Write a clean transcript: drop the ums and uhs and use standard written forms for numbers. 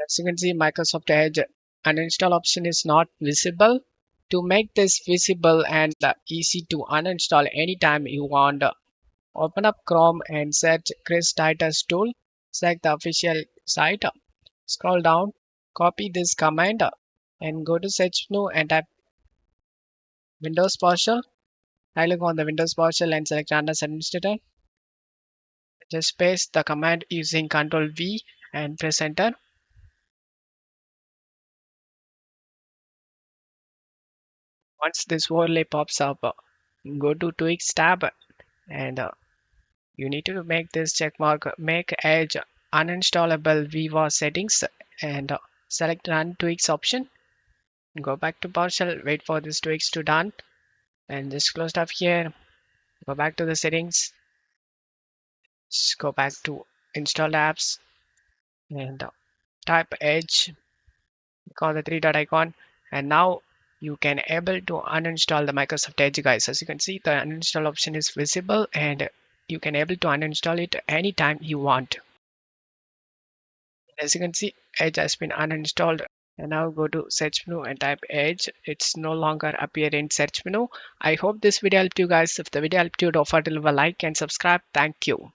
As you can see, Microsoft Edge uninstall option is not visible. To make this visible and easy to uninstall anytime you want, open up Chrome and search Chris Titus tool. Select the official site. Scroll down, copy this command, and go to search menu and type Windows PowerShell. I click on the Windows PowerShell and select Run as Administrator. Just paste the command using Ctrl V and press enter. Once this overlay pops up, go to Tweaks tab and you need to make this check mark, make Edge uninstallable Viva settings, and select Run Tweaks option. Go back to PowerShell, wait for this tweaks to done, and just close up here. Go back to the settings, just go back to installed apps, and type Edge, call the three dot icon, and now you can able to uninstall the Microsoft Edge, guys. As you can see, the uninstall option is visible and you can able to uninstall it anytime you want. As you can see, Edge has been uninstalled. And now go to search menu and type Edge. It's no longer appear in search menu. I hope this video helped you guys. If the video helped you, don't forget to leave a like and subscribe. Thank you.